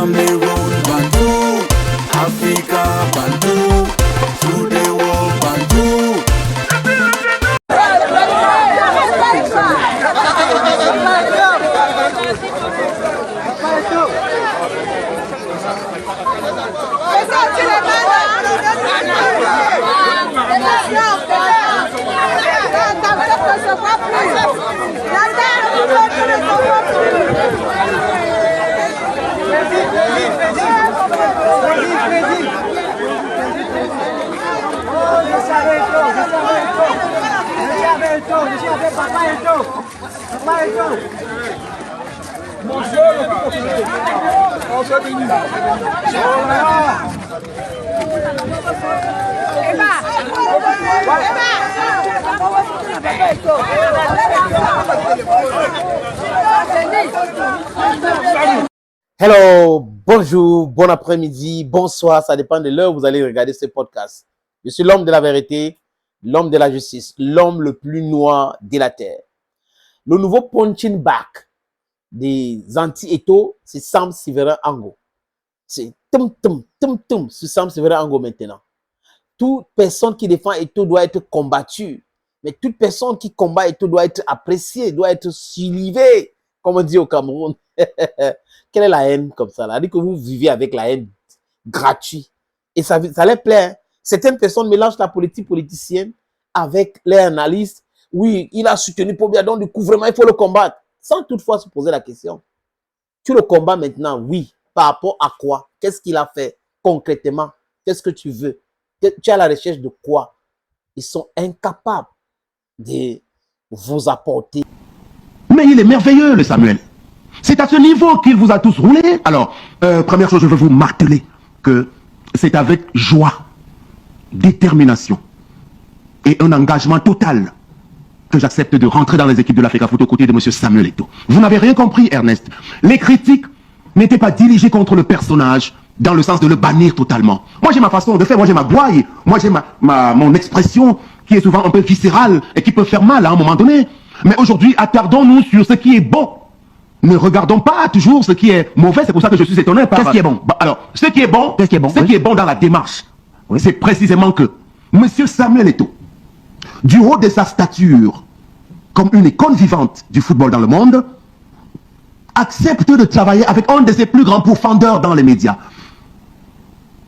Cameroon, Bantu, Africa, Bantu, through the world, Bantu. Hello, bonjour, bon après-midi, bonsoir, ça dépend de l'heure où vous allez regarder ce podcast. Je suis l'homme de la vérité, l'homme de la justice, l'homme le plus noir de la terre. Le nouveau punching back des anti-Eto'o, c'est Sam Sévérin Ango. C'est tum sur Sam Sévérin Ango maintenant. Toute personne qui défend Eto'o doit être combattue. Mais toute personne qui combat Eto'o doit être appréciée, doit être suivie, comme on dit au Cameroun. Quelle est la haine comme ça là? Dit que vous vivez avec la haine gratuite. Et ça les plaît. Hein? Certaines personnes mélangent la politique politicienne avec les analystes. Oui, il a soutenu Pobia, donc du coup, vraiment, il faut le combattre. Sans toutefois se poser la question. Tu le combats maintenant, oui. Par rapport à quoi? Qu'est-ce qu'il a fait concrètement? Qu'est-ce que tu veux? Tu es à la recherche de quoi? Ils sont incapables de vous apporter. Mais il est merveilleux, le Samuel. C'est à ce niveau qu'il vous a tous roulé. Alors, première chose, je veux vous marteler que c'est avec joie, détermination et un engagement total que j'accepte de rentrer dans les équipes de l'Africa Foot aux côtés de M. Samuel Eto'o. Vous n'avez rien compris, Ernest. Les critiques n'étaient pas dirigées contre le personnage dans le sens de le bannir totalement. Moi, j'ai ma façon de faire, moi, j'ai ma gouaille, moi, j'ai mon expression qui est souvent un peu viscérale et qui peut faire mal à un moment donné. Mais aujourd'hui, attardons-nous sur ce qui est bon. Ne regardons pas toujours ce qui est mauvais, c'est pour ça que je suis étonné par... Qu'est-ce qui est bon? Alors, ce qui est bon, ce qui est bon dans la démarche, oui, c'est précisément que M. Samuel Eto'o, du haut de sa stature, comme une icône vivante du football dans le monde, accepte de travailler avec un de ses plus grands pourfendeurs dans les médias.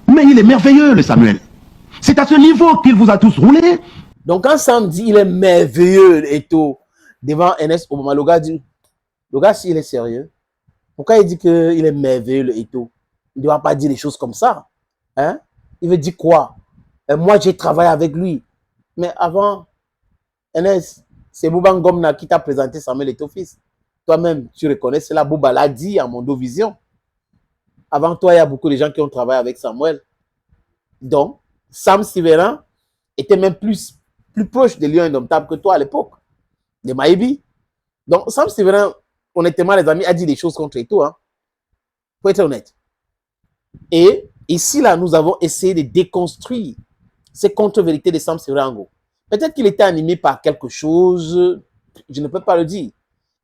Mais il est merveilleux, le Samuel. C'est à ce niveau qu'il vous a tous roulé. Donc, quand Sam dit il est merveilleux, Eto'o, devant Ernest Obama, le gars, s'il est sérieux, pourquoi il dit qu'il est merveilleux, le Eto'o? Il ne doit pas dire des choses comme ça. Hein? Il veut dire quoi? Moi, j'ai travaillé avec lui. Mais avant, Ernest, c'est Bouba Ngomna qui t'a présenté Samuel Eto'o fils. Toi-même, tu reconnais cela. Bouba l'a dit à Mondovision. Avant toi, il y a beaucoup de gens qui ont travaillé avec Samuel. Donc, Sam Sévérin était même plus proche de Lion Indomptable que toi à l'époque, de Maïbi. Donc, Sam Sévérin, honnêtement, les amis, a dit des choses contre Eto'o. Hein. Faut être honnête. Et ici, là, nous avons essayé de déconstruire ces contre-vérités de Sam Sévérin Ango. Peut-être qu'il était animé par quelque chose, je ne peux pas le dire.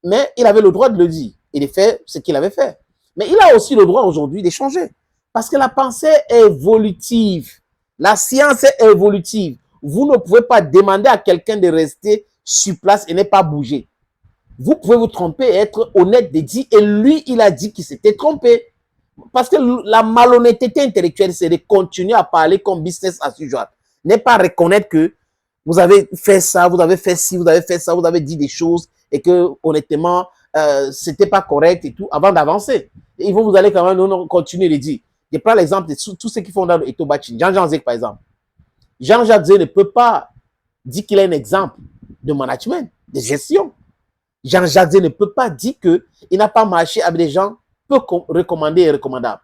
Mais il avait le droit de le dire et de faire ce qu'il avait fait. Mais il a aussi le droit aujourd'hui de changer. Parce que la pensée est évolutive. La science est évolutive. Vous ne pouvez pas demander à quelqu'un de rester sur place et ne pas bouger. Vous pouvez vous tromper et être honnête de dire, et lui, il a dit qu'il s'était trompé. Parce que la malhonnêteté intellectuelle, c'est de continuer à parler comme business as usual. Ne pas reconnaître que vous avez fait ça, vous avez fait ci, vous avez fait ça, vous avez dit des choses et que, honnêtement, c'était pas correct et tout, avant d'avancer. Et vous allez quand même continuer de dire. Je prends l'exemple de tous ceux qui font dans le Eto'o Bachin. Jean-Jacques Zek, par exemple. Jean-Jacques Zek ne peut pas dire qu'il est un exemple de management, de gestion. Jean-Jacques Zek ne peut pas dire qu'il n'a pas marché avec des gens peu recommandés et recommandables.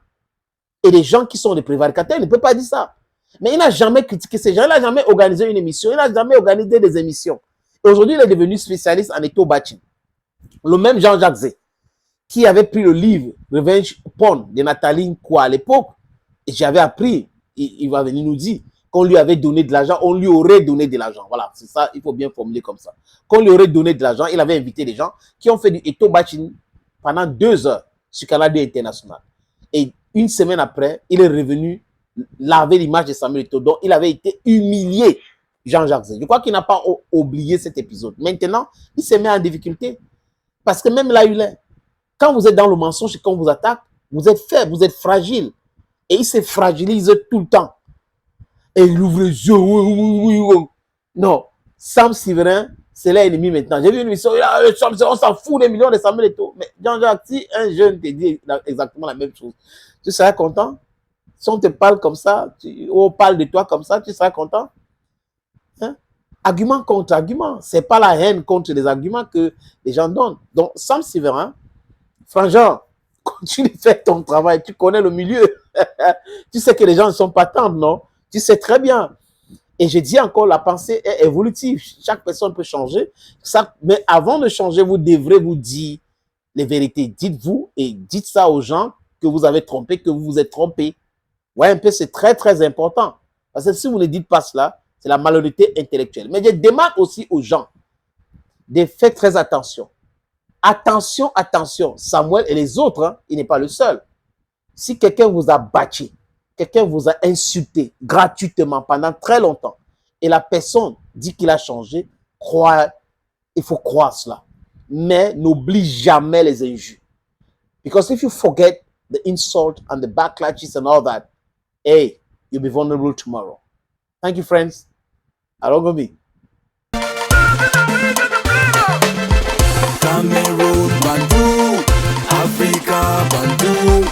Et des gens qui sont des prévaricateurs, il ne peut pas dire ça. Mais il n'a jamais critiqué ces gens, il n'a jamais organisé une émission, il n'a jamais organisé des émissions. Et aujourd'hui, il est devenu spécialiste en Eto'o Bachin. Le même Jean-Jacques Zek, qui avait pris le livre Revenge Porn de Nathalie Nkwa à l'époque, et j'avais appris, il va venir nous dire qu'on lui avait donné de l'argent, on lui aurait donné de l'argent. Voilà, c'est ça, il faut bien formuler comme ça. Qu'on lui aurait donné de l'argent, il avait invité des gens qui ont fait du Eto'o Bachin pendant 2 heures sur Canal 2 International. Et une semaine après, il est revenu laver l'image de Samuel Eto'o, dont il avait été humilié, Jean-Jacques Zé. Je crois qu'il n'a pas oublié cet épisode. Maintenant, il se met en difficulté. Parce que même là, il est. Quand vous êtes dans le mensonge et qu'on vous attaque, vous êtes faible, vous êtes fragile. Et il se fragilise tout le temps. Et il ouvre les yeux. Non, Sam Séverin, c'est l'ennemi maintenant. J'ai vu une émission, on s'en fout des millions de Samuel Eto'o. Mais Jean-Jacques, si un jeune te dit exactement la même chose, tu seras content? Si on te parle comme ça, on parle de toi comme ça, tu seras content? Hein? Argument contre argument. Ce n'est pas la haine contre les arguments que les gens donnent. Donc, Sam Séverin, Frangin, continue de faire ton travail. Tu connais le milieu. Tu sais que les gens ne sont pas tendres, non? Tu sais très bien. Et je dis encore, la pensée est évolutive. Chaque personne peut changer. Mais avant de changer, vous devrez vous dire les vérités. Dites-vous et dites ça aux gens que vous avez trompé, que vous vous êtes trompé. Ouais, un peu, c'est très, très important. Parce que si vous ne dites pas cela, c'est la malhonnêteté intellectuelle. Mais je demande aussi aux gens de faire très attention. Attention, attention. Samuel et les autres, hein, il n'est pas le seul. Si quelqu'un vous a battu, quelqu'un vous a insulté gratuitement pendant très longtemps, et la personne dit qu'il a changé, il faut croire cela. Mais n'oublie jamais les injures. Because if you forget the insult and the backlashes and all that, hey, you'll be vulnerable tomorrow. Thank you, friends. Alongomi. Cameroon Bantu, Africa Bantu,